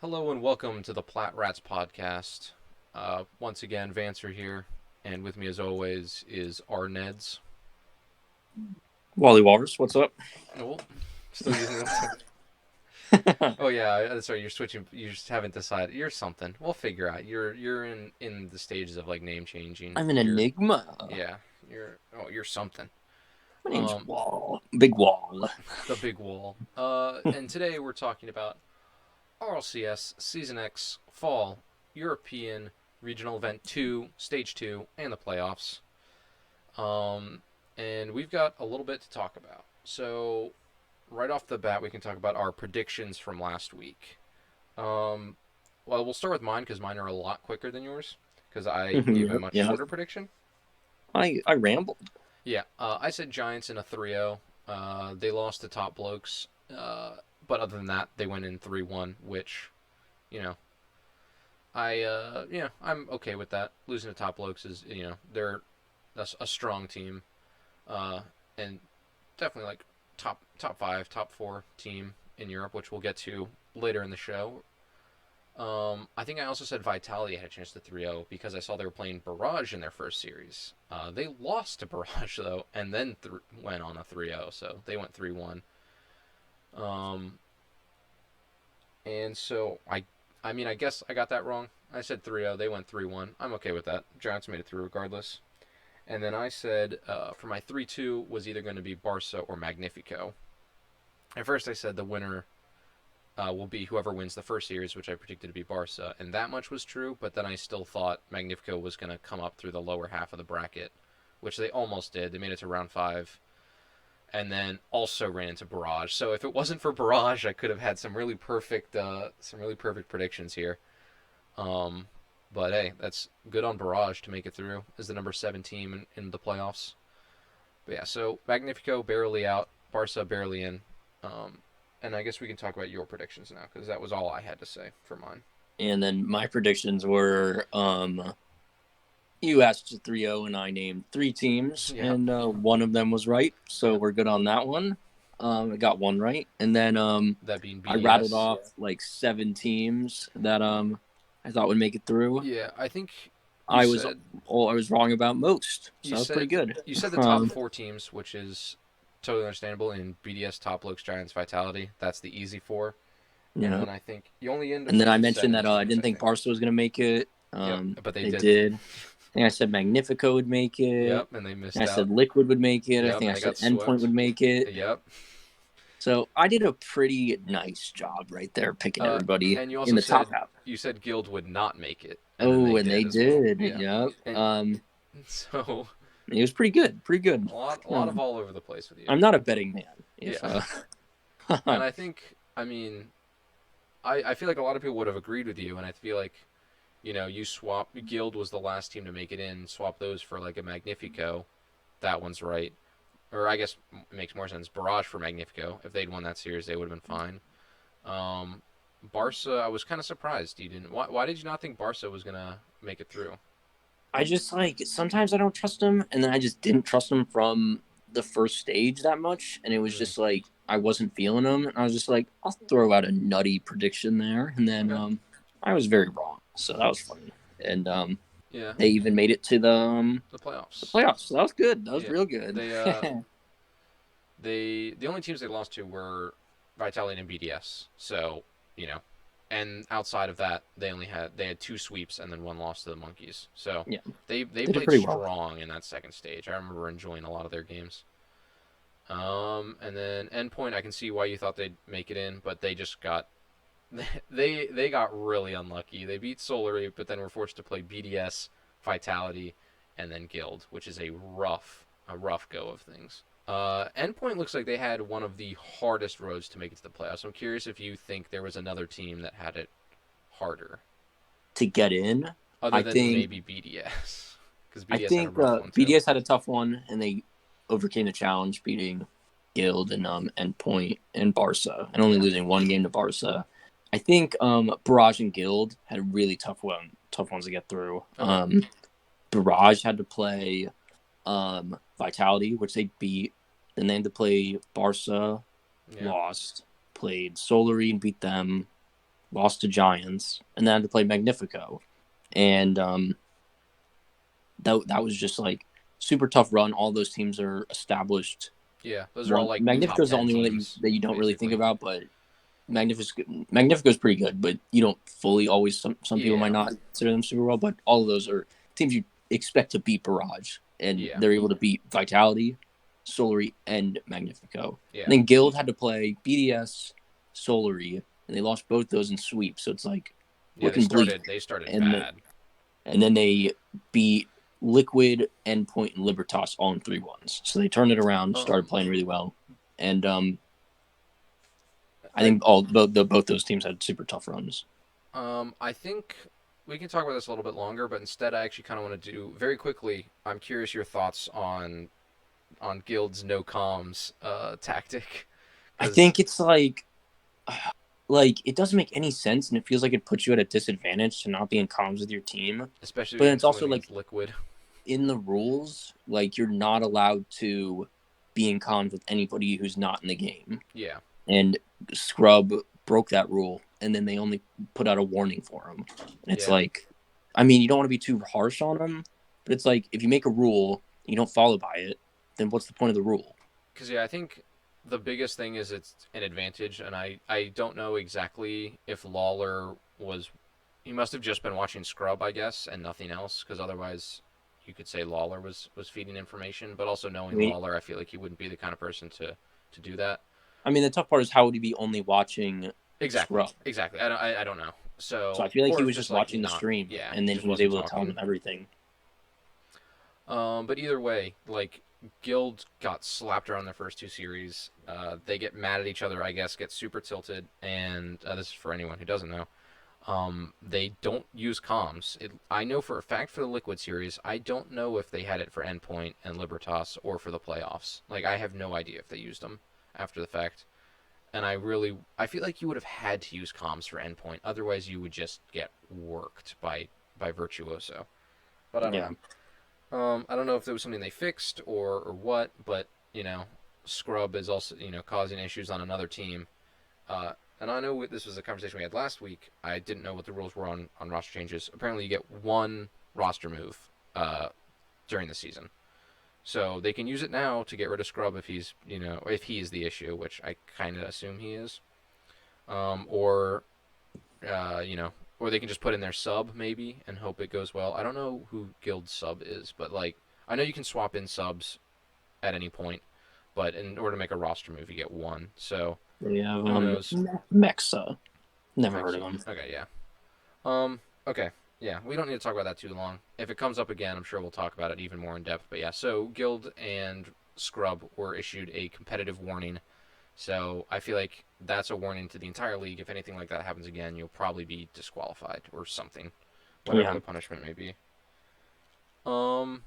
Hello and welcome to the Plat podcast. Once again, Vancer here, and with me as always is our Neds. Wally Walrus, what's up? Oh, still using that. Oh yeah, that's right. You're switching. You just haven't decided. You're something. We'll figure out. You're in the stages of like name changing. I'm an You're enigma. yeah. You're something. My name's Um, Wall. Big Wall. the big wall. And today we're talking about RLCS Season X Fall European Regional Event 2, Stage 2, and the playoffs. Um, and we've got a little bit to talk about. So, right off the bat, we can talk about our predictions from last week. Um, well, we'll start with mine because mine are a lot quicker than yours because I gave a Yep, much yep. shorter prediction. I rambled. Yeah, I said Giants in a 3-0. They lost to Top Blokes. But other than that, they went in 3-1, which, you know, I'm okay with that. Losing to Top Blokes is, they're a strong team. And definitely like top five, top four team in Europe, which we'll get to later in the show. I think I also said Vitality had a chance to 3-0 because I saw they were playing Barrage in their first series. They lost to Barrage though, and then went on a 3-0, so they went 3-1. Um, and so I guess I got that wrong. I said 3-0, they went 3-1. I'm okay with that. Giants made it through regardless. And then I said for my 3-2 was either going to be Barca or Magnifico. At first, I said the winner will be whoever wins the first series, which I predicted to be Barca, and that much was true. But then I still thought Magnifico was going to come up through the lower half of the bracket, which they almost did. They made it to round five, and then also ran into Barrage. So if it wasn't for Barrage, I could have had some really perfect predictions here. Um, but hey, that's good on Barrage to make it through as the number 7 team in the playoffs. But yeah, so Magnifico barely out, Barca barely in. Um, and I guess we can talk about your predictions now because that was all I had to say for mine. And then my predictions were you asked 3-0 and I named three teams, Yeah, and one of them was right. So yeah. we're good on that one. I got one right. And then That being I rattled BDS. off like seven teams that I thought would make it through. Yeah, I think you I was said I was wrong about most. you So that was pretty said good. you said the top Um, 4 teams, which is totally understandable in BDS, Top Lokes, Giants, Vitality. That's the easy four. And yeah. then I think you only end up And then I with mentioned seven that I teams. didn't I think think. Barca was going to make it. Yep, but they They did. did. I think I said Magnifico would make it. Yep, and they I missed said out. Liquid would make it. I Yep, think and I they said got Endpoint swept. would make it. Yep. So I did a pretty nice job right there picking Uh, everybody and you in also the top said half. Guild would not make it, and then Oh, they and they did as well. did. Yeah, Yep. and so It was pretty good. Pretty good. a lot of all over the place with you. I'm not a betting man. If Yeah, and I think I feel like a lot of people would have agreed with you, and I feel like you swap Guild was the last team to make it in. Swap those for like a Magnifico. That one's right. Or I guess it makes more sense. Barrage for Magnifico. If they'd won that series, they would have been fine. Um, Barca, I was kind of surprised you didn't. Why did you not think Barca was gonna make it through? I just like sometimes I don't trust him, and then I just didn't trust him from the first stage that much, and it was Mm, just like I wasn't feeling him, and I was just like, I'll throw out a nutty prediction there, and then okay. I was very wrong, so that was funny, and Yeah. they even made it to The the playoffs. playoffs, so that was good, that was Yeah. real good. They the only teams they lost to were Vitality and BDS. So you know, and outside of that, they had 2 sweeps and then one loss to the Monkeys. So Yeah, they did it played pretty well. strong in that second stage. I remember enjoying a lot of their games. And then Endpoint, I can see why you thought they'd make it in, but they just got they got really unlucky. They beat Solary, but then were forced to play BDS, Vitality, and then Guild, which is a rough go of things. Endpoint looks like they had one of the hardest roads to make it to the playoffs. I'm curious if you think there was another team that had it harder, To get in, other I than think maybe BDS, because I BDS had a think rough one too. BDS had a tough one, and they overcame the challenge, beating Guild and Endpoint and Barca, and only Yeah. losing one game to Barca. I think Barrage and Guild had a really tough ones to get through. Okay. Barrage had to play Vitality, which they beat. Then they had to play Barca, Yeah. lost. Played Solary and beat them. lost to Giants, and then had to play Magnifico. And that was just like super tough run. All those teams are established. Yeah, those are all like top Magnifico's the 10 only one teams, that you don't really think basically. about, but Magnifico's pretty good, but you don't fully always. Some people might Yeah, not consider them super well, but all of those are teams you expect to beat Barrage, and yeah, they're able to beat Vitality, Solary, and Magnifico. yeah. And then Guild had to play BDS, Solary, and they lost both those in sweep. So it's like Yeah, looking bleak. they started And bad. then they beat Liquid, Endpoint, and Libertas all in 3-1s. So they turned it around, started Um, playing really well, and I I think both those teams had super tough runs. I think we can talk about this a little bit longer, but instead, I actually kind of want to do very quickly. I'm curious your thoughts on Guild's no comms tactic, I because think it's like it doesn't make any sense, and it feels like it puts you at a disadvantage to not be in comms with your team. especially But against it's also someone like against Liquid. in the rules, like you're not allowed to be in comms with anybody who's not in the game. Yeah, And Scrub broke that rule, and then they only put out a warning for him. And it's yeah, like, I mean, you don't want to be too harsh on him, but it's like if you make a rule, you don't follow by it, then what's the point of the rule? because I think the biggest thing is it's an advantage, and I don't know exactly if Lawler was. He must have just been watching Scrub, I guess, and nothing else, because otherwise you could say Lawler was feeding information. But also I knowing mean, Lawler, I feel like he wouldn't be the kind of person to do that. the tough part is how would he be only watching Exactly, Scrub? exactly. I don't know. So So I feel like or he if was just just like he watching the not, stream, yeah, and he then just he was wasn't able to tell talking. them everything. But either way, like Guild got slapped around their first two series. They get mad at each other, I guess, get super tilted, and this is for anyone who doesn't know. They don't use comms. I know for a fact for the Liquid series, I don't know if they had it for Endpoint and Libertas or for the playoffs. Like I have no idea if they used them after the fact. And I feel like you would have had to use comms for Endpoint. Otherwise, you would just get worked by Virtuoso. But I don't Yeah, know. I don't know if it was something they fixed or what, but Scrub is also causing issues on another team. And I know this was a conversation we had last week. I didn't know what the rules were on roster changes. Apparently, you get one roster move during the season, so they can use it now to get rid of Scrub if if he is the issue, which I kind of assume he is, or or they can just put in their sub maybe and hope it goes well. I don't know who Guild sub is, but like I know you can swap in subs at any point, but in order to make a roster move, you get one. So they have who knows? Mexa. Never heard of Mexa. him. Okay, yeah. Okay. Yeah, we don't need to talk about that too long. If it comes up again, I'm sure we'll talk about it even more in depth. But yeah, so Guild and Scrub were issued a competitive warning. So I feel like that's a warning to the entire league. If anything like that happens again, you'll probably be disqualified or something, whatever Yeah, the punishment may be. Um.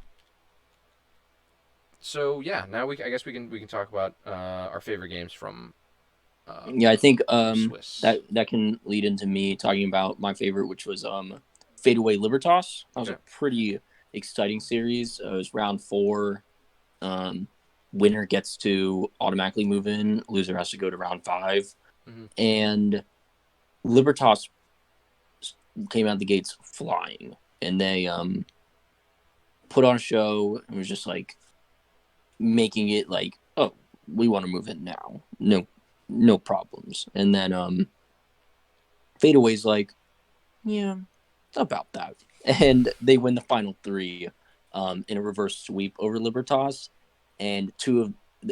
So yeah, now I guess we can talk about our favorite games uh, yeah. I think from Swiss. that can lead into me talking about my favorite, which was Fadeaway Libertas. That was a Okay. pretty exciting series. It was round 4. Um, winner gets to automatically move in. Loser has to go to round 5. Mm-hmm. And Libertas came out the gates flying, and they put on a show and was just like making it like, oh, we want to move in now. No problems. And then Fadeaway's like, yeah, about that. And they win the final 3 in a reverse sweep over Libertas. And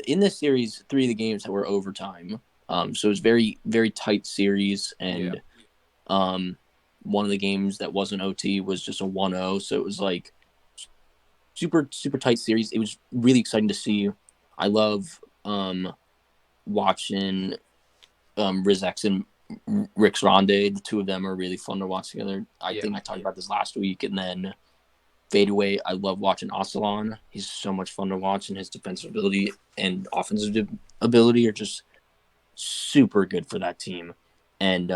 in this series, 3 of the games that were overtime. So it was very, very tight series. Yeah. And one of the games that wasn't OT was just a 1-0. So it was like super, super tight series. It was really exciting to see. I love watching Rizex and Rick's Ronde. The two of them are really fun to watch together. I Yeah. think I talked about this last week. And then Fadeaway, I love watching Ocelon. He's so much fun to watch, and his defensive ability and offensive ability are just super good for that team. And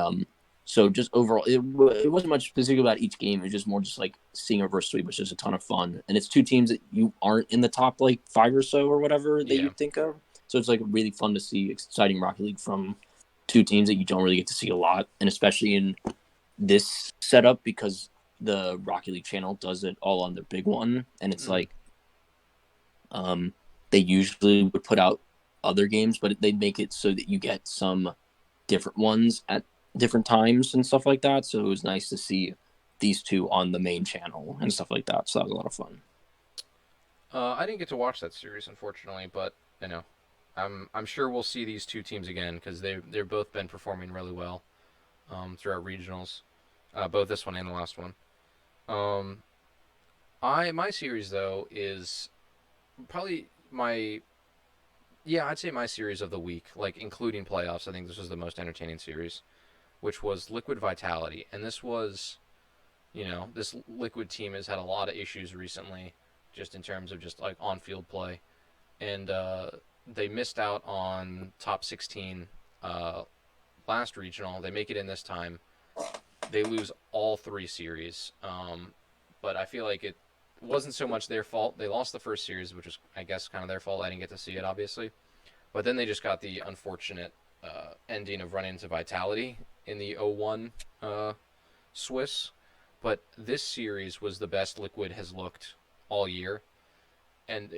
so just overall, it wasn't much specific about each game. It was just more just like seeing a verse sweep, which is a ton of fun. And it's 2 teams that you aren't in the top like 5 or so or whatever that Yeah. you'd think of. So it's like really fun to see exciting Rocket League from two teams that you don't really get to see a lot, and especially in this setup because the Rocket League channel does it all on their big one, and it's like um, they usually would put out other games, but they make it so that you get some different ones at different times and stuff like that. So it was nice to see these two on the main channel and stuff like that. So that was a lot of fun. I didn't get to watch that series, unfortunately, but you know, I'm sure we'll see these two teams again because they've both been performing really well throughout regionals, both this one and the last one. Um, I my series though is probably my I'd say my series of the week, like including playoffs. I think this was the most entertaining series, which was Liquid Vitality, and this was this Liquid team has had a lot of issues recently, just in terms of just like on field play, and they missed out on top 16 last regional. They make it in this time. They lose all three series, but I feel like it wasn't so much their fault. They lost the first series, which was I guess kind of their fault. I didn't get to see it obviously, but then they just got the unfortunate ending of running into Vitality in the 0-1 Swiss. But this series was the best Liquid has looked all year, and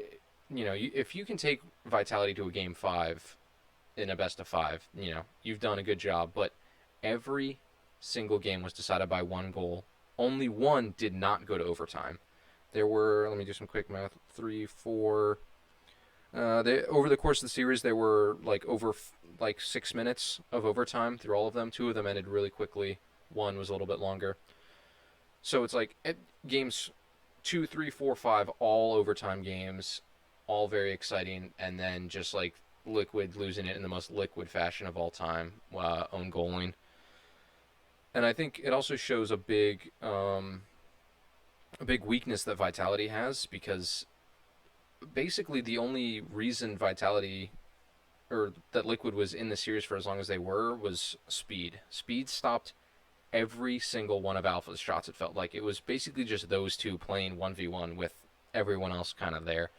if you can take Vitality to a game 5 in a best of 5, you've done a good job. But every single game was decided by one goal. Only one did not go to overtime. There were, let me do some quick math, 3, 4. Over the course of the series, there were like over 6 minutes of overtime through all of them. 2 of them ended really quickly. 1 was a little bit longer. So it's like games 2, 3, 4, 5, all overtime games, all very exciting, and then just like Liquid losing it in the most Liquid fashion of all time, own goaling. And I think it also shows a big weakness that Vitality has, because basically the only reason Vitality or that Liquid was in the series for as long as they were was speed. Speed stopped every single one of Alpha's shots. It felt like it was basically just those two playing 1v1 with everyone else kind of there,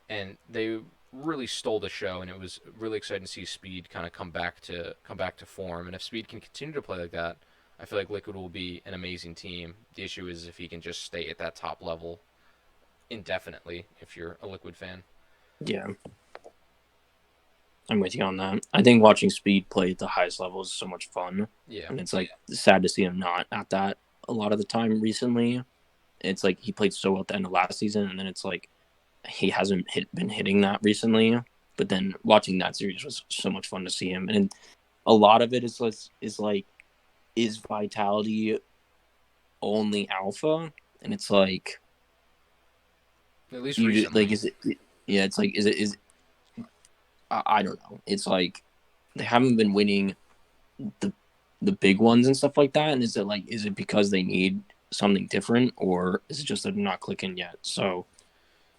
and they really stole the show. And it was really exciting to see Speed kind of come back to form. And if Speed can continue to play like that, I feel like Liquid will be an amazing team. The issue is if he can just stay at that top level indefinitely. If you're a Liquid fan, Yeah, I'm with you on that. I think watching Speed play at the highest level is so much fun. yeah, And it's like sad to see him not at that a lot of the time recently. It's like he played so well at the end of last season, and then it's like he hasn't been hitting that recently. But then watching that series was so much fun to see him, and a lot of it is Vitality only alpha, and it's like at least recently. like is it? Yeah, it's like is I don't know. It's like they haven't been winning the big ones and stuff like that. And is it because they need something different, or is it just that they're not clicking yet? So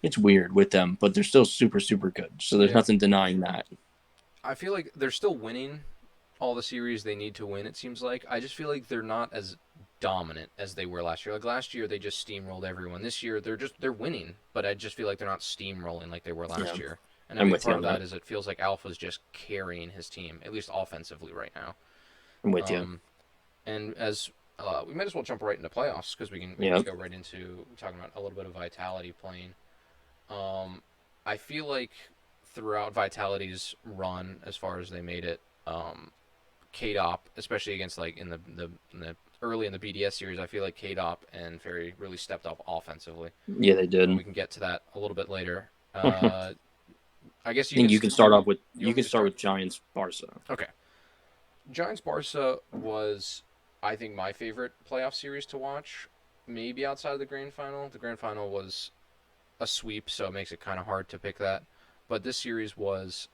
it's weird with them, but they're still super super good. So there's nothing denying that. I feel like they're still winning all the series they need to win. It seems like I just feel like they're not as dominant as they were last year. Like last year, they just steamrolled everyone. This year, they're winning, but I just feel like they're not steamrolling like they were last year. And I think part of that is it feels like Alpha's just carrying his team, at least offensively right now. I'm with you. And as we might as well jump right into playoffs because we can go right into talking about a little bit of Vitality playing. I feel like throughout Vitality's run, as far as they made it, K-Dop, especially against like in the early in the BDS series, I feel like K-Dop and Fairy really stepped up offensively. Yeah, they did. And we can get to that a little bit later. I guess you can start off with with Giants Barca. Okay. Giants Barca was, I think, my favorite playoff series to watch. Maybe outside of the grand final. The grand final was a sweep, so it makes it kind of hard to pick that. But this series was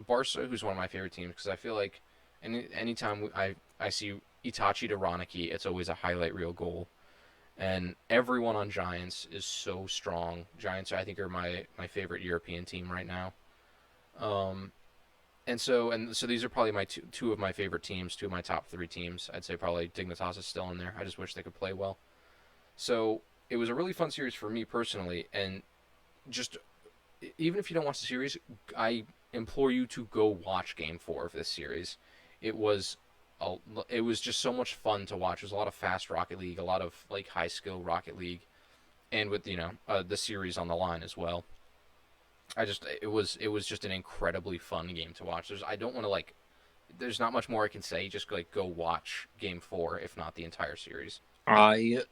Barca, who's one of my favorite teams, because I feel like anytime I see Itachi to Ranaki, it's always a highlight reel goal. And everyone on Giants is so strong. Giants, I think, are my favorite European team right now. And so these are probably my two of my favorite teams, 2 of my top 3 teams. I'd say probably Dignitas is still in there. I just wish they could play well. So it was a really fun series for me personally, and just even if you don't watch the series, I implore you to go watch Game 4 of this series. it was a, it was just so much fun to watch. There's a lot of fast Rocket League, a lot of like high skill Rocket League, and with the series on the line as well. It was just an incredibly fun game to watch. I don't want to like there's not much more I can say. Just like go watch Game 4, if not the entire series. I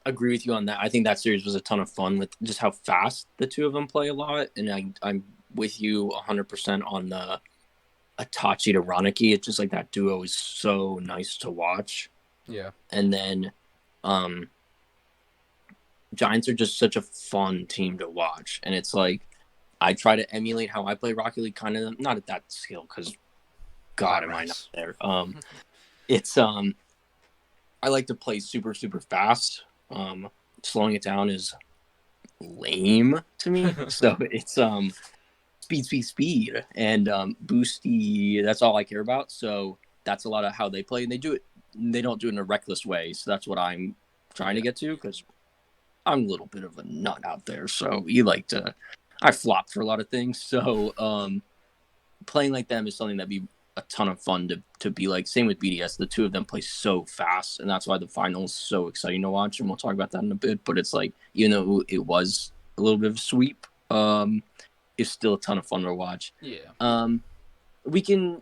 agree with you on that. I think that series was a ton of fun with just how fast the two of them play a lot, and I'm with you 100% on the Itachi to Raniki. It's just like that duo is so nice to watch. Yeah. And then Giants are just such a fun team to watch, and it's like I try to emulate how I play Rocket League, kind of not at that skill because God, am I not there? It's I like to play super super fast. Slowing it down is lame to me, so it's speed, speed, speed, and boosty. That's all I care about. So that's a lot of how they play, and they do it. They don't do it in a reckless way. So that's what I'm trying to get to because I'm a little bit of a nut out there. So I flop for a lot of things. So playing like them is something that'd be a ton of fun to be like. Same with BDS. The two of them play so fast, and that's why the finals so exciting to watch. And we'll talk about that in a bit. But it's like, even though it was a little bit of a sweep, it's still a ton of fun to watch. Yeah. We can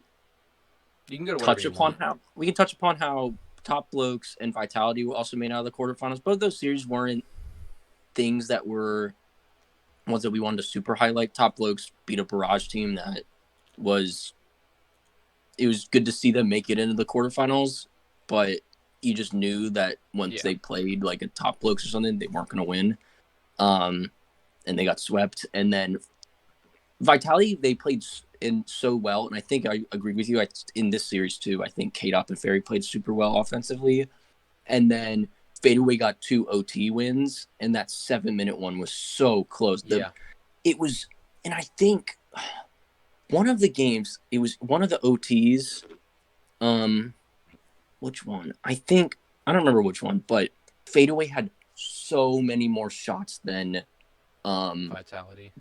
You can go to touch upon how Top Blokes and Vitality were also made out of the quarterfinals. Both those series weren't things that were ones that we wanted to super highlight. Top Blokes beat a Barrage team that was good to see them make it into the quarterfinals, but you just knew that once they played like a Top Blokes or something, they weren't going to win. And they got swept. And then Vitality, they played in so well, and I think I agree with you in this series too. I think K-Dop and Fairy played super well offensively. And then Fadeaway got 2 OT wins, and that 7-minute one was so close. It was, and I think one of the games, it was one of the OTs. Which one? I don't remember which one, but Fadeaway had so many more shots than Vitality.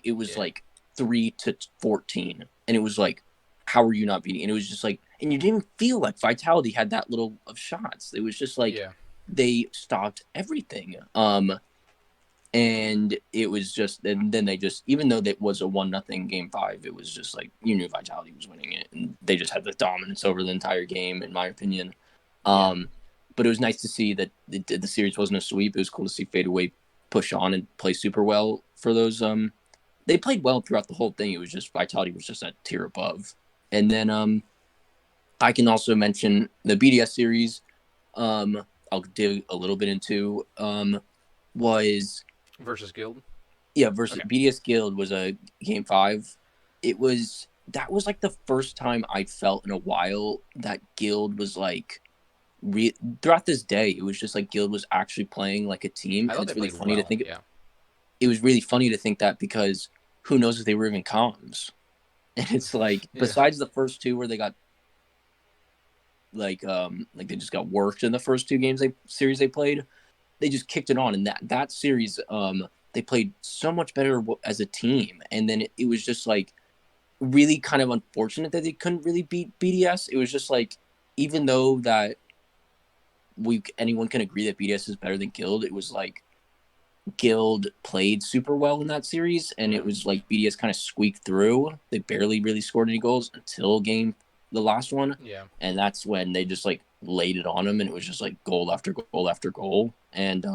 It was like 3-14, and it was like, how are you not beating? And it was just like, and you didn't feel like Vitality had that little of shots. It was just like they stopped everything. And it was just, and then they just, even though it was a 1-0 game 5, it was just like you knew Vitality was winning it, and they just had the dominance over the entire game, in my opinion. But it was nice to see that the series wasn't a sweep. It was cool to see Fadeaway push on and play super well for those. They played well throughout the whole thing. It was just Vitality was just that tier above. And then I can also mention the BDS series. I'll dig a little bit into was versus Guild. Yeah, versus BDS Guild was a game 5. That was like the first time I felt in a while that Guild was like throughout this day. It was just like Guild was actually playing like a team. I and thought it's really funny well. to think. It was really funny to think that because who knows if they were even comms. And it's like besides the first two where they got like they just got worked in the first 2 series they played, they just kicked it on. And that series they played so much better as a team. And then it was just like really kind of unfortunate that they couldn't really beat BDS. It was just like, even though that anyone can agree that BDS is better than Guild, it was like Guild played super well in that series, and it was like BDS kind of squeaked through. They barely really scored any goals until the last one. And that's when they just like laid it on them, and it was just like goal after goal after goal. And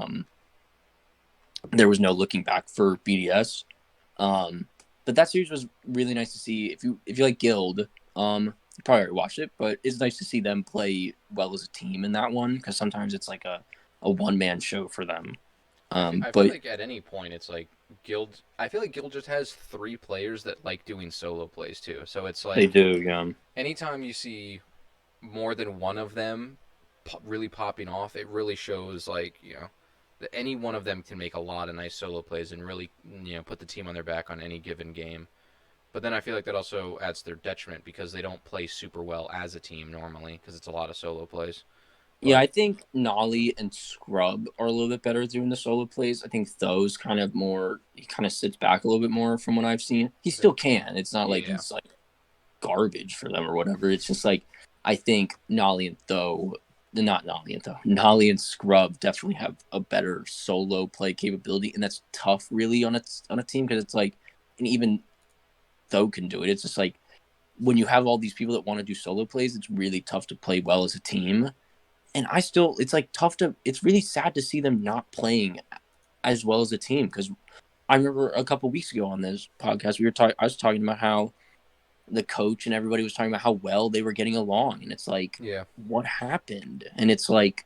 there was no looking back for BDS. But that series was really nice to see. If you like Guild, you probably already watched it, but it's nice to see them play well as a team in that one, because sometimes it's like a one-man show for them. I feel like at any point it's like Guild. I feel like Guild just has 3 players that like doing solo plays too. So it's like they do, yeah. Anytime you see more than one of them really popping off, it really shows like that any one of them can make a lot of nice solo plays and really put the team on their back on any given game. But then I feel like that also adds to their detriment because they don't play super well as a team normally because it's a lot of solo plays. Yeah, I think Nolly and Scrub are a little bit better doing the solo plays. I think those he kind of sits back a little bit more from what I've seen. He still can. It's not like he's like garbage for them or whatever. It's just like I think Nolly and Scrub definitely have a better solo play capability, and that's tough really on a team because it's like, and even though can do it, it's just like when you have all these people that want to do solo plays, it's really tough to play well as a team. And it's like it's really sad to see them not playing as well as a team because I remember a couple weeks ago on this podcast I was talking about how the coach and everybody was talking about how well they were getting along, and it's like, Yeah. what happened? And it's like,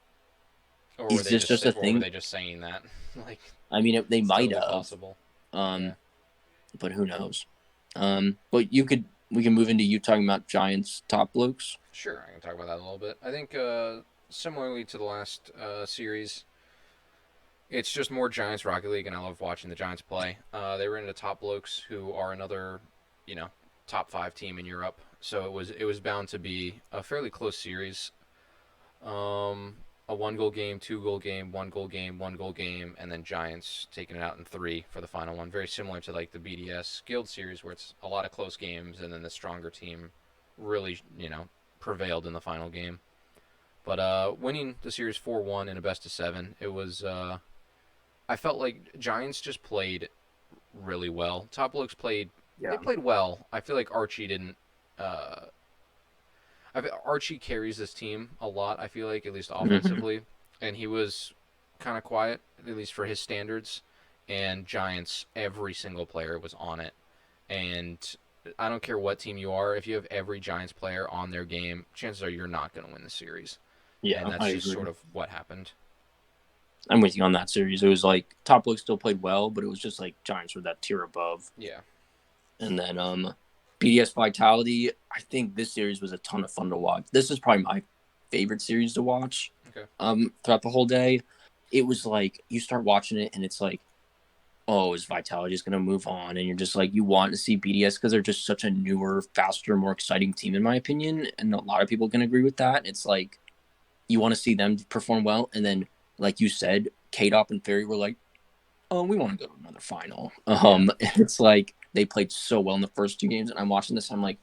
Or is this just a or were thing? they just saying that? Like, I mean, they it's might totally have, possible. Yeah. um, but who knows? But we can move into you talking about Giants top blokes. Sure, I can talk about that a little bit. I think similarly to the last series, it's just more Giants Rocket League, and I love watching the Giants play. They were into Top Blokes, who are another, you know, top 5 team in Europe. So it was bound to be a fairly close series. A 1 goal game, 2 goal game, 1 goal game, 1 goal game, and then Giants taking it out in 3 for the final one. Very similar to like the BDS Guild series, where it's a lot of close games, and then the stronger team really, prevailed in the final game. But winning the series 4-1 in a best of 7, it was. I felt like Giants just played really well. Top Blokes played. They Yeah. played well. I feel like Archie didn't. Archie carries this team a lot. I feel like, at least Mhm. offensively, and he was kind of quiet, at least for his standards. And Giants, every single player was on it. And I don't care what team you are, if you have every Giants player on their game, chances are you're not going to win the series. And Yeah, that's I just agree. sort of what happened. I'm with you on that series. It was like top blokes still played well, but it was just like Giants were that tier above. Yeah. And then BDS Vitality, I think this series was a ton of fun to watch. This is probably my favorite series to watch. Okay. Throughout the whole day. It was like you start watching it and it's like, oh, is Vitality just gonna move on? And you're just like, you want to see BDS because they're just such a newer, faster, more exciting team, in my opinion. And a lot of people can agree with that. It's like you want to see them perform well, and then like you said, K-Dop and Fairy were like, oh, we want to go to another final. Yeah. It's like they played so well in the first 2 games, and I'm watching this. I'm like,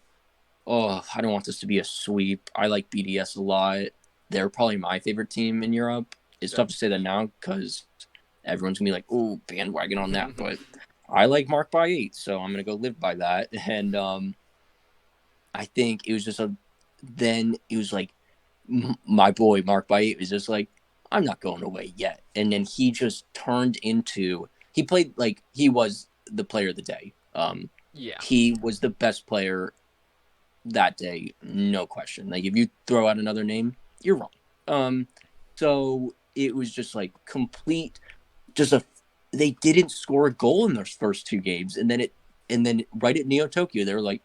oh, I don't want this to be a sweep. I like BDS a lot. They're probably my favorite team in Europe. It's Okay. tough to say that now because everyone's gonna be like, oh, bandwagon on that. But I like Mark by 8, so I'm gonna go live by that. And I think it was just then it was like my boy Mark by 8 was just like, I'm not going away yet. And then he just turned into he played like he was the player of the day. Yeah. He was the best player that day, no question. Like if you throw out another name, you're wrong. So it was just like complete, just a. They didn't score a goal in those first 2 games, and then right at Neo Tokyo, they were like,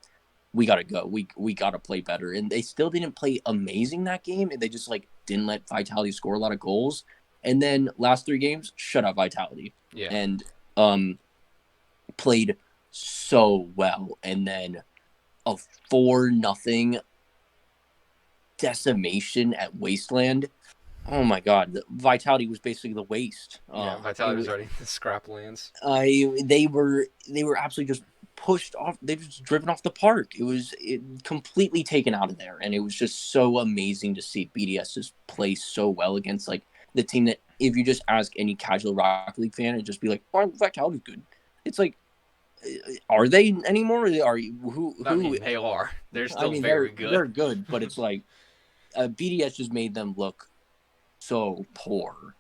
we gotta go. We gotta play better, and they still didn't play amazing that game, and they just like didn't let Vitality score a lot of goals. And then last 3 games, shut up Vitality, Yeah. and um played so well, and then a 4-0 decimation at Wasteland. Oh my god, the Vitality was basically the waste. Yeah. Vitality was already in the scrap lands. They were absolutely just pushed off. They were just driven off the park. Completely taken out of there, and it was just so amazing to see BDS just play so well against like the team that if you just ask any casual Rocket League fan, it'd just be like, "Oh, Vitality's good." It's like, are they anymore? Are you I who? mean, they are. They're I still mean, very good. they're good, but it's like BDS just made them look so poor,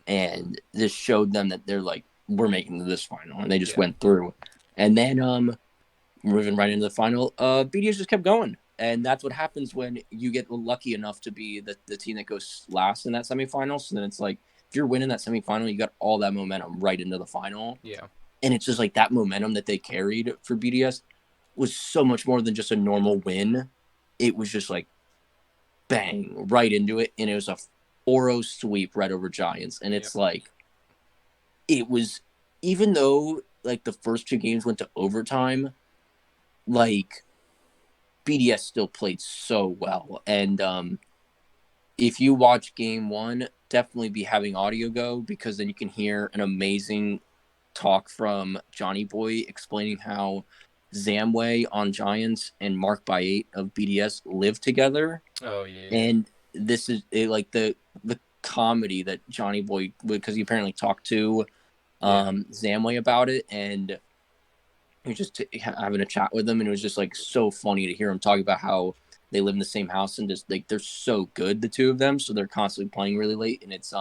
and this showed them that they're like, we're making this final, and they just Yeah. went through. And then moving right into the final, BDS just kept going, and that's what happens when you get lucky enough to be the team that goes last in that semifinal. So then it's like if you're winning that semifinal, you got all that momentum right into the final, Yeah. and it's just like that momentum that they carried for BDS was so much more than just a normal win. It was just like bang right into it, and it was a 4-0 sweep right over Giants. And Yep. it's like it was, even though like the first 2 games went to overtime, like BDS still played so well. And if you watch game 1, definitely be having audio go, because then you can hear an amazing talk from Johnny Boy explaining how Zamway on Giants and Mark by 8 of BDS live together. Oh yeah. And this is like the comedy that Johnny Boy, because he apparently talked to Zamway about it, and he was just having a chat with him, and it was just like so funny to hear him talk about how they live in the same house and just like they're so good, the two of them, so they're constantly playing really late, and it's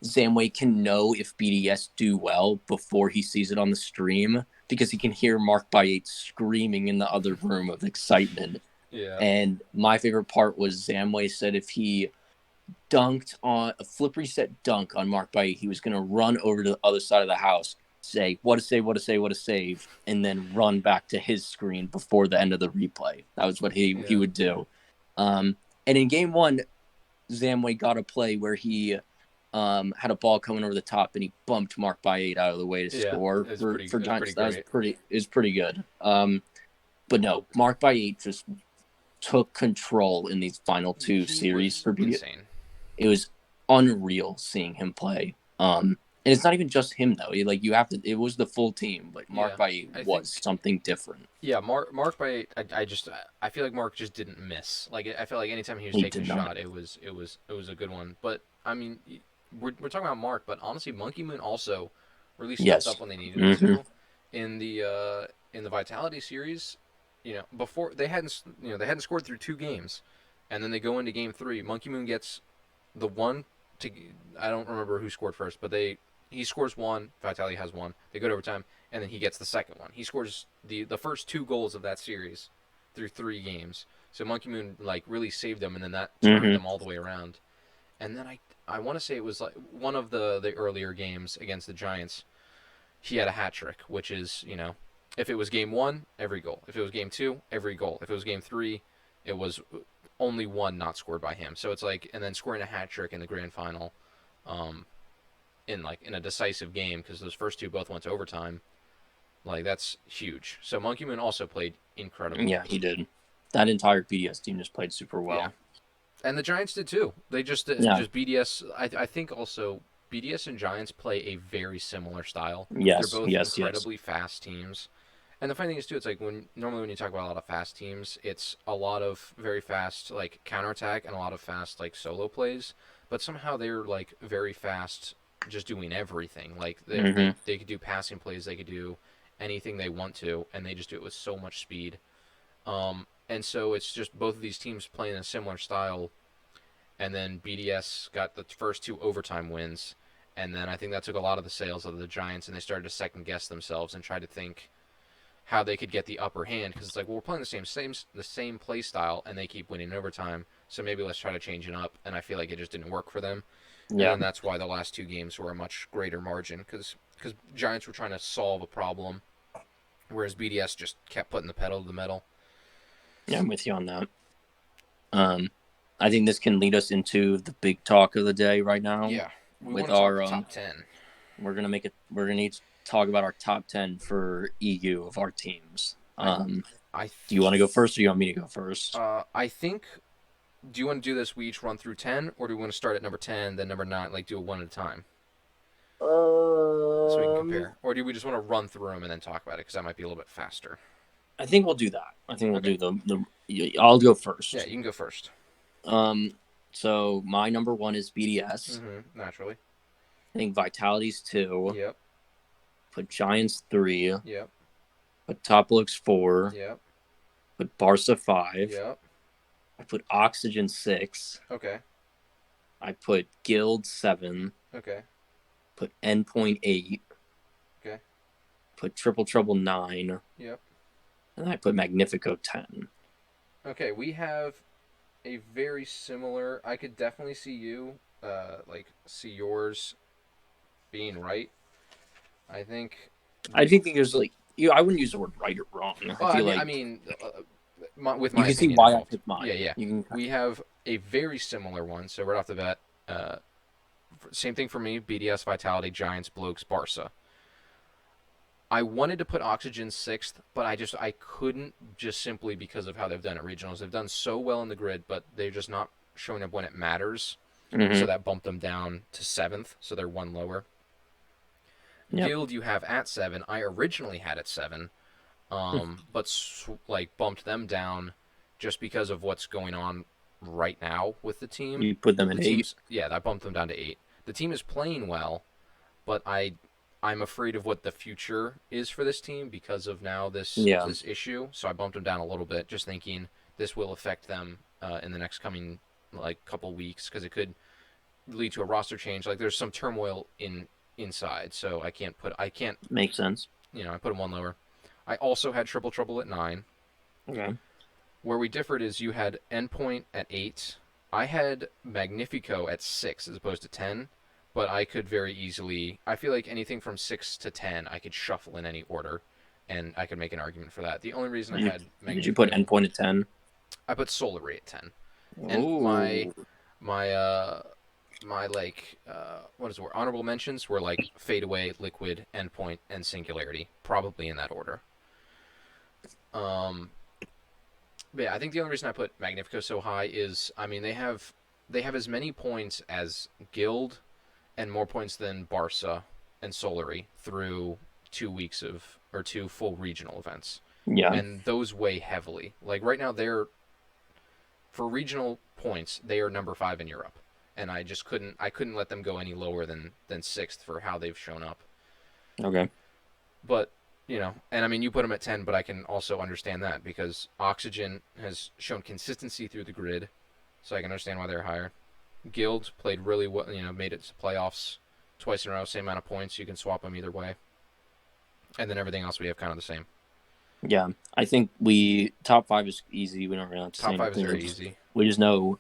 Zamway can know if BDS do well before he sees it on the stream because he can hear Mark by 8 screaming in the other room of excitement. Yeah. And my favorite part was Zamway said if he dunked on a flip reset dunk on Mark by 8, he was going to run over to the other side of the house, say, what a save, what a save, what a save, and then run back to his screen before the end of the replay. That was what he would do. And in game 1, Zamway got a play where he had a ball coming over the top and he bumped Mark by 8 out of the way to score for Giants. That was pretty good. But no, Mark by 8 just took control in these final two series for BDS. Insane. It was unreal seeing him play. And it's not even just him though. It was the full team, but Mark by 8 was something different. Yeah, Mark by 8. I feel like Mark just didn't miss. Like I feel like anytime he was taking a shot, it was a good one. But I mean, we're talking about Mark, but honestly, Monkey Moon also really stepped up when they needed to in the Vitality series. You know, before they hadn't scored through 2 games, and then they go into game 3. Monkey Moon gets the one to, I don't remember who scored first, but he scores 1, Vitality has 1. They go to overtime, and then he gets the second one. He scores the first 2 goals of that series through 3 games. So Monkey Moon like really saved them, and then that turned them all the way around. And then I want to say it was like one of the earlier games against the Giants. He had a hat trick, which is, you know, if it was game 1, every goal. If it was game 2, every goal. If it was game 3, it was only 1 not scored by him. So it's like, and then scoring a hat trick in the grand final, in a decisive game, because those first 2 both went to overtime. Like, that's huge. So Monkey Moon also played incredible. Yeah, he did. That entire BDS team just played super well. Yeah. And the Giants did too. They just BDS. I think also BDS and Giants play a very similar style. Yes, they're both incredibly fast teams. And the funny thing is too, it's like normally when you talk about a lot of fast teams, it's a lot of very fast like counterattack and a lot of fast like solo plays. But somehow they're like very fast, just doing everything. Like they could do passing plays, they could do anything they want to, and they just do it with so much speed. And so it's just both of these teams playing a similar style, and then BDS got the first 2 overtime wins, and then I think that took a lot of the sails of the Giants, and they started to second guess themselves and try to think how they could get the upper hand, because it's like, well, we're playing the same play style, and they keep winning in overtime, so maybe let's try to change it up. And I feel like it just didn't work for them. Yeah, and that's why the last 2 games were a much greater margin, because Giants were trying to solve a problem, whereas BDS just kept putting the pedal to the metal. Yeah, I'm with you on that. I think this can lead us into the big talk of the day right now. Yeah, with our top 10. We're gonna need to talk about our top 10 for EU of our teams. Do you want to go first, or do you want me to go first? I think. Do you want to do this? We each run through 10, or do we want to start at number 10, then number 9, like do it one at a time? So we can compare, or do we just want to run through them and then talk about it, because that might be a little bit faster? I think we'll do that. I think we'll do the. I'll go first. Yeah, you can go first. So my number 1 is BDS. Naturally. I think Vitality's 2. Yep. Put Giants 3. Yep. Put Top Looks 4. Yep. Put Barca 5. Yep. I put Oxygen 6. Okay. I put Guild 7. Okay. Put Endpoint 8. Okay. Put Triple Trouble 9. Yep. And I put Magnifico 10. Okay, we have a very similar. I could definitely see see yours being right. I think there's like I wouldn't use the word right or wrong. With my you can opinion see why involved. I picked mine. Yeah. We have a very similar one. So right off the bat, same thing for me: BDS, Vitality, Giants, Blokes, Barca. I wanted to put Oxygen 6th, but I couldn't, just simply because of how they've done at regionals. They've done so well in the grid, but they're just not showing up when it matters. So that bumped them down to 7th, so they're 1 lower. Yep. Guild you have at 7. I originally had at 7. but like bumped them down just because of what's going on right now with the team. You put them The at 8. team's yeah, I bumped them down to 8. The team is playing well, but I'm afraid of what the future is for this team because of now Yeah, this issue. So I bumped them down a little bit, just thinking this will affect them in the next coming like couple weeks because it could lead to a roster change. Like there's some turmoil inside, so I can't makes sense. I put them one lower. I also had triple trouble at 9. Okay. Where we differed is you had Endpoint at 8. I had Magnifico at 6 as opposed to 10, but I could very easily. I feel like anything from 6 to 10, I could shuffle in any order, and I could make an argument for that. The only reason I had Did you put Magnifico, endpoint at 10? I put Solary at 10, and Oh, my my like what is the word? Honorable mentions were like Fadeaway, Liquid, Endpoint, and Singularity, probably in that order. Um, But yeah, I think the only reason I put Magnifico so high is, I mean, they have as many points as Guild and more points than Barca and Solary through 2 weeks of or 2 full regional events, yeah. and those weigh heavily. Like right now, they're for regional points, they are number 5 in Europe, and I couldn't let them go any lower than sixth for how they've shown up. Okay. But and I mean, you put them at 10, but I can also understand that because Oxygen has shown consistency through the grid, so I can understand why they're higher. Guild played really well, made it to playoffs twice in a row, same amount of points. You can swap them either way, and then everything else we have kind of the same. Yeah. I think we top 5 is easy. We don't really have to say Top 5 is anything. very easy. We just know.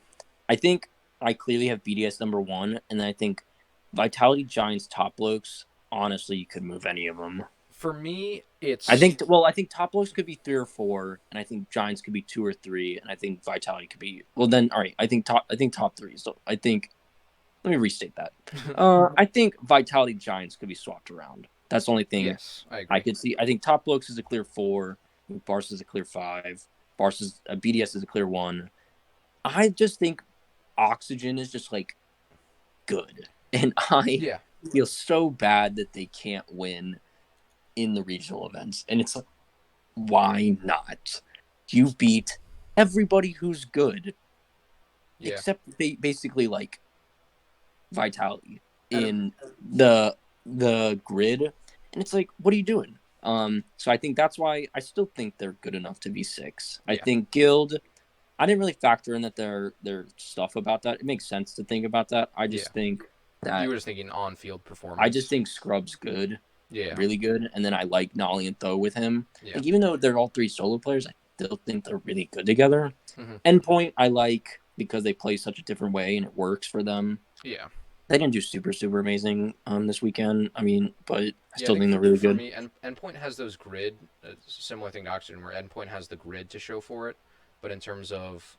I think I clearly have BDS number 1, and then I think Vitality Giants top blokes. Honestly, you could move any of them. For me, it's I think top blokes could be 3 or 4, and I think Giants could be 2 or 3, and I think Vitality could be then. All right, I think top 3. So I think let me restate that. I think Vitality Giants could be swapped around. That's the only thing yes, I I agree. could see. I think top blokes is a clear 4. Barca is a clear 5. Barca's BDS is a clear 1. I just think Oxygen is just like good, and I Yeah, feel so bad that they can't win in the regional events, and it's like, why not? You beat everybody who's good yeah. except they basically like Vitality And in the grid, and it's like, what are you doing? So I think that's why I still think they're good enough to be 6. I yeah, think Guild. I didn't really factor in that their stuff about that. It makes sense to think about that. I yeah. just think You that were just thinking on-field I just performance. think Scrub's good, Yeah, really good, and then I like Nolly and Tho with him. yeah. Like even though they're all 3 solo players, I still think they're really good together. Hmm. Endpoint I like because they play such a different way and it works for them. Yeah. They didn't do super amazing this weekend. I mean, but I Yeah, I still think think they're really for good. me, Endpoint has those grid, similar thing to Oxygen, where Endpoint has the grid to show for it. But in terms of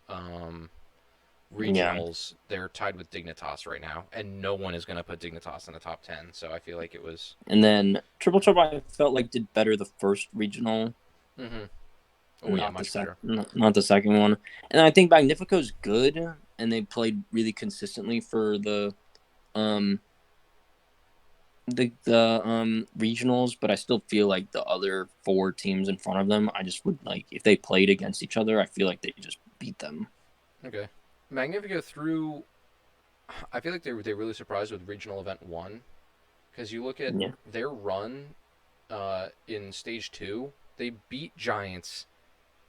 Yeah, regionals, they're tied with Dignitas right now, and no one is going to put Dignitas in the top 10. So I feel like it was. and then Triple Trouble I felt like did better the first regional, Hmm. Oh yeah, not the much second, better. not the second one. And I think Magnifico's good, and they played really consistently for um the regionals, but I still feel like the other 4 teams in front of them, I just would like if they played against each other, I feel like they just beat them. Okay, Magnifico through. I feel like they really surprised with regional event 1 because you look at Yeah, their run in stage 2, they beat Giants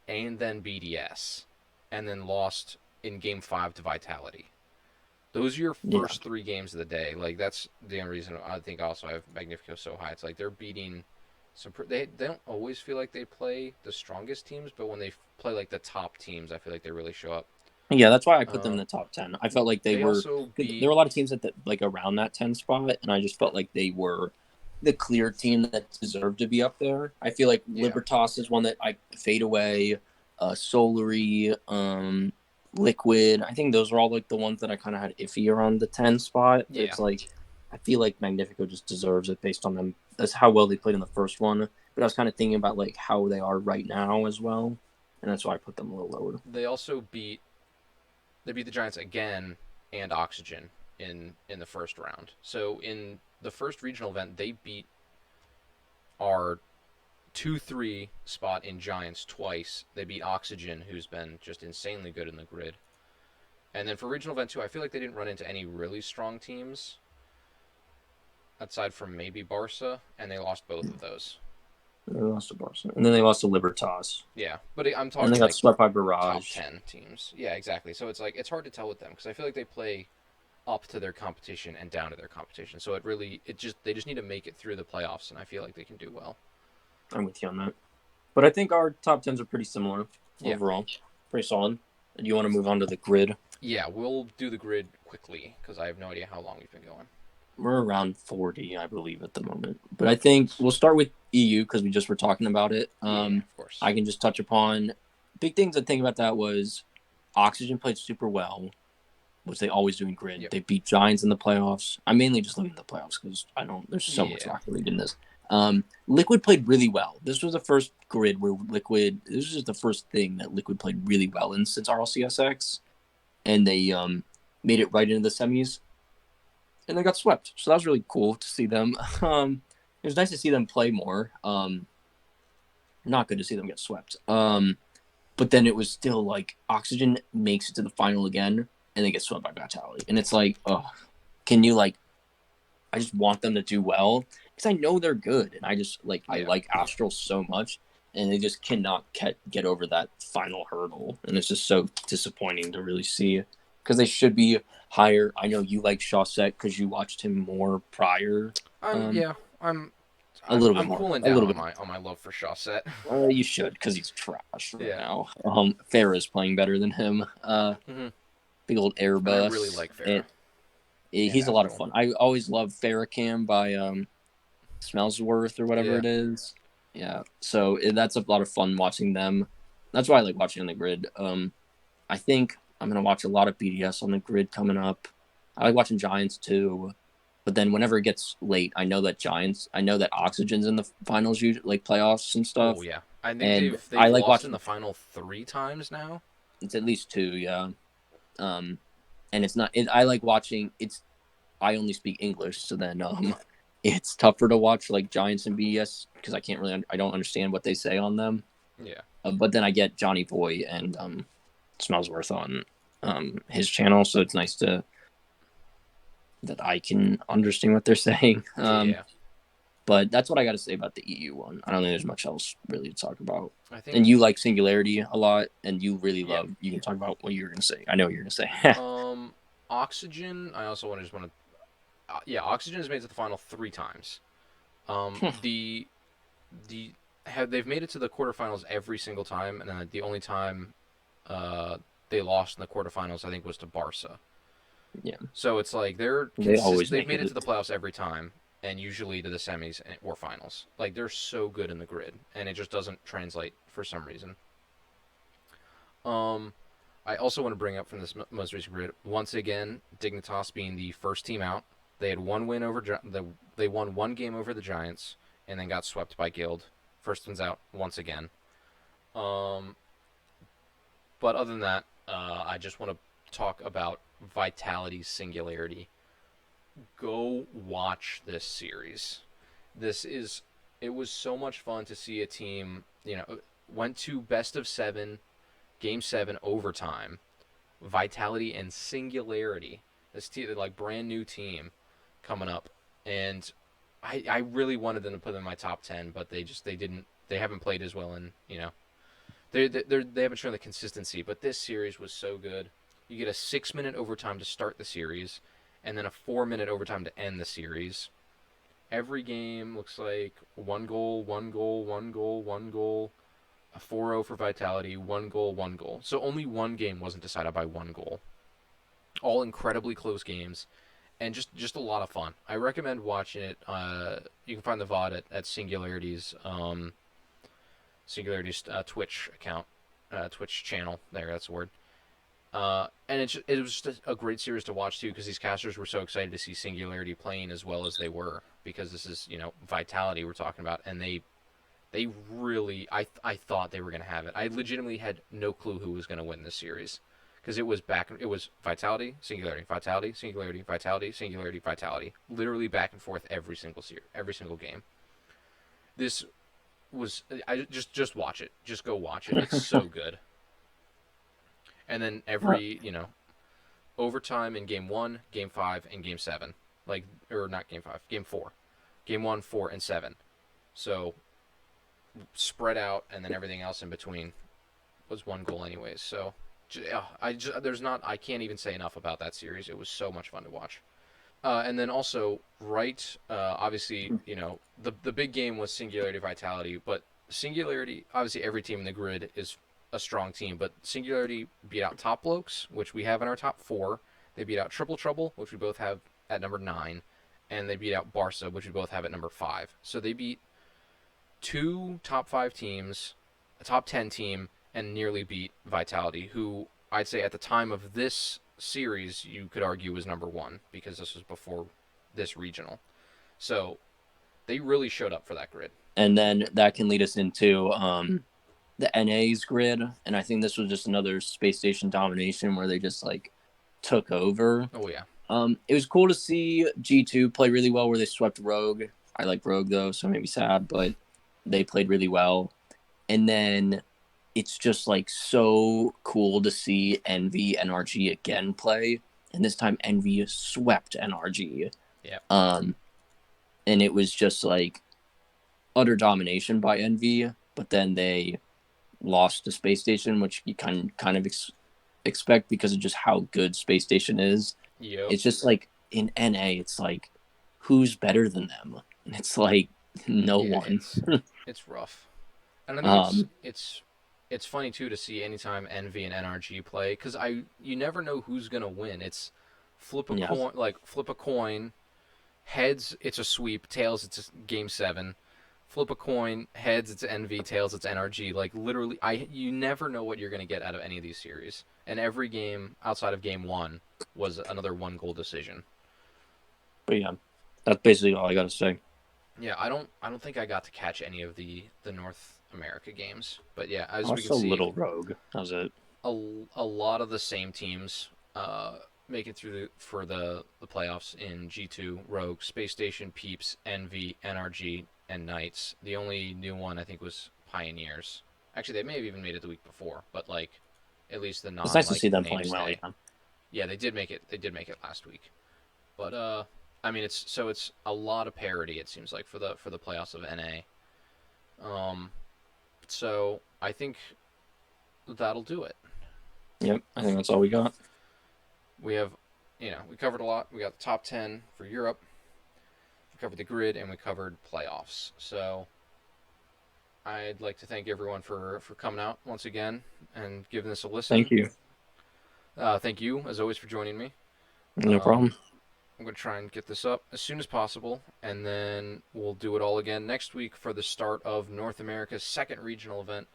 and then BDS, and then lost in game 5 to Vitality. Those are your yeah, first 3 games of the day. Like that's the only reason I think also I have Magnifico so high. It's like they're beating some. They don't always feel like they play the strongest teams, but when they play like the top teams, I feel like they really show up. yeah. That's why I put them in Uh, the top 10. I felt like they they were. also There beat. were a lot of teams at like around that 10 spot, and I just felt like they were the clear team that deserved to be up there. I feel like Yeah, Libertas is one that I fade away. Solary, Liquid. I think those are all like the ones that I kind of had iffy around the 10 spot. But yeah. it's like I feel like Magnifico just deserves it based on them. That's how well they played in the first one. But I was kind of thinking about like how they are right now as well, and that's why I put them a little lower. They also beat. They beat the Giants again and Oxygen in the first round. So in the first regional event, they beat our 2-3 spot in Giants twice. They beat Oxygen, who's been just insanely good in the grid. And then for Regional Event 2, I feel like they didn't run into any really strong teams, aside from maybe Barca, and they lost both of those. They lost to Barcelona, and then they lost to Libertas. Yeah, but I'm And they talking got like swept by top Barrage. 10 teams. Yeah, exactly. So it's like, it's hard to tell with them, because I feel like they play up to their competition and down to their competition. So they just need to make it through the playoffs, and I feel like they can do well. I'm with you on that. But I think our top 10s are pretty similar overall. Yeah. Pretty solid. Do you want to move on to the grid? Yeah, we'll do the grid quickly, because I have no idea how long we've been going. We're around 40, I believe, at the moment. But I think we'll start with EU because we just were talking about it. Of course. I can just touch upon big things I think about that was Oxygen played super well, which they always do in grid. Yep. They beat Giants in the playoffs. I'm mainly just looking at the playoffs because there's so much Rocket League in this. Liquid played really well. This was the first grid where this was just the first thing that Liquid played really well in since RLCS X. And they made it right into the semis. And they got swept. So that was really cool to see them. It was nice to see them play more. Not good to see them get swept. But then it was still like Oxygen makes it to the final again and they get swept by Vitality. And it's like, can you I just want them to do well because I know they're good. And I just I like Astral so much and they just cannot get over that final hurdle. And it's just so disappointing to really see because they should be higher. I know you like Shawset because you watched him more prior. I'm a little bit more. Cooling down on my love for Shawset. You should because he's trash right now. Farah's playing better than him. Big old Airbus. I really like Farah. He's a lot of fun. I always love Farah Cam by Smellsworth or whatever it is. Yeah, so that's a lot of fun watching them. That's why I like watching on the grid. I think I'm going to watch a lot of BDS on the grid coming up. I like watching Giants too. But then whenever it gets late, I know that Oxygen's in the finals, usually, playoffs and stuff. Oh, yeah. I think they've lost watching in the final 3 times now. It's at least 2, yeah. And it's not... I like watching... I only speak English, so then it's tougher to watch, Giants and BDS, because I can't really... I don't understand what they say on them. Yeah. But then I get Johnny Boy and Smellsworth on his channel, so it's nice that I can understand what they're saying. But that's what I got to say about the EU one. I don't think there's much else really to talk about. And you like Singularity a lot, and you really love... You can talk about what you were going to say. I know what you're going to say. Oxygen, I also want to... Oxygen has made it to the final 3 times. They've made it to the quarterfinals every single time, and then the only time they lost in the quarterfinals, I think, was to Barca. Yeah. So it's like they've made it to the playoffs every time, and usually to the semis or finals. They're so good in the grid, and it just doesn't translate for some reason. I also want to bring up from this most recent grid once again, Dignitas being the first team out. They had one win over they won 1 game over the Giants, and then got swept by Guild. First one's out once again. But other than that, I just want to talk about Vitality's Singularity. Go watch this series. It was so much fun to see a team, went to best of 7, game 7 overtime. Vitality and Singularity, this team, brand new team coming up, and I really wanted them to put them in my top 10, but they haven't played as well, and they haven't shown the consistency. But this series was so good. You get a 6-minute overtime to start the series, and then a 4-minute overtime to end the series. Every game looks like 1 goal, 1 goal, 1 goal, 1 goal, a 4-0 for Vitality, 1 goal, 1 goal. So only 1 game wasn't decided by 1 goal. All incredibly close games, and just a lot of fun. I recommend watching it. You can find the VOD at Singularity's Twitch account, Twitch channel. That's the word. And it was just a great series to watch too, because these casters were so excited to see Singularity playing as well as they were, because this is Vitality we're talking about, and they really I thought they were going to have it. I legitimately had no clue who was going to win this series, because it was Vitality, Singularity, Vitality, Singularity, Vitality, Singularity, Vitality, literally back and forth every single game. This was I just watch it. Just go watch it. It's so good. And then every overtime in game 1, game 5, and game 7, like or not game 5, game 4, game 1, 4, and 7. So spread out, and then everything else in between was one goal anyways. So I can't even say enough about that series. It was so much fun to watch. And then also, right, obviously, the big game was Singularity Vitality, but Singularity, obviously, every team in the grid is a strong team, but Singularity beat out Top Blokes, which we have in our top 4. They beat out Triple Trouble, which we both have at number 9, and they beat out Barca, which we both have at number 5. So they beat 2 top 5 teams, a top 10 team, and nearly beat Vitality, who I'd say at the time of this series you could argue was number 1 because this was before this regional. So they really showed up for that grid. And then that can lead us into the NA's grid, and I think this was just another space station domination where they just like took over. Oh yeah. It was cool to see G2 play really well where they swept Rogue. I like Rogue though, so it made me sad, but they played really well. And then it's just like so cool to see Envy NRG again play, and this time Envy swept NRG. Yeah. And it was just like utter domination by Envy, but then they lost to Space Station, which you kind of expect because of just how good Space Station is. Yep. It's just like in NA, it's like who's better than them, and it's like no one. It's rough, and I think it's funny too to see anytime Envy and NRG play because you never know who's gonna win. It's flip a coin, heads it's a sweep, tails it's a game 7. Flip a coin, heads it's Envy, tails it's NRG. Like literally, you never know what you're gonna get out of any of these series. And every game outside of game 1 was another 1-goal decision. But yeah, that's basically all I gotta say. Yeah, I don't think I got to catch any of the North America games, but yeah, as we Also, can see, little Rogue. How's it? A lot of the same teams make it through for the playoffs in G2: Rogue, Space Station, Peeps, Envy, NRG, and Knights. The only new one I think was Pioneers. Actually, they may have even made it the week before, but like at least the non. It's nice to see them playing well. Yeah, they did make it. They did make it last week, but I mean it's a lot of parity. It seems like for the playoffs of NA. So I think that'll do it. Yep, I think that's all we got. We have, we covered a lot. We got the top 10 for Europe. We covered the grid, and we covered playoffs. So I'd like to thank everyone for coming out once again and giving this a listen. Thank you. Thank you, as always, for joining me. No problem. I'm going to try and get this up as soon as possible, and then we'll do it all again next week for the start of North America's second regional event,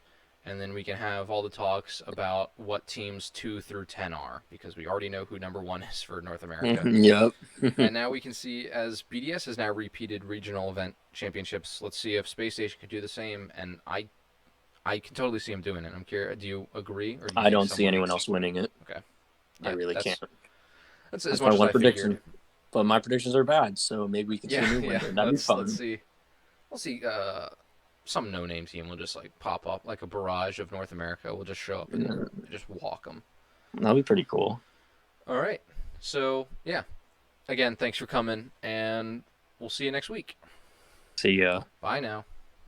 and then we can have all the talks about what teams 2 through 10 are, because we already know who number 1 is for North America. Yep. And now we can see, as BDS has now repeated regional event championships, let's see if Space Station could do the same, and I can totally see him doing it. I'm curious, do you agree? Or do you I don't see anyone else winning it. Okay. Yeah, I really can't. That's as much as I prediction. figured. But my predictions are bad, so maybe we can see a new winner. That'd be fun. Let's see. We'll see. Some no-name team will just like pop up, like a barrage of North America will just show up and just walk them. That'll be pretty cool. All right. So yeah. Again, thanks for coming, and we'll see you next week. See ya. Bye now.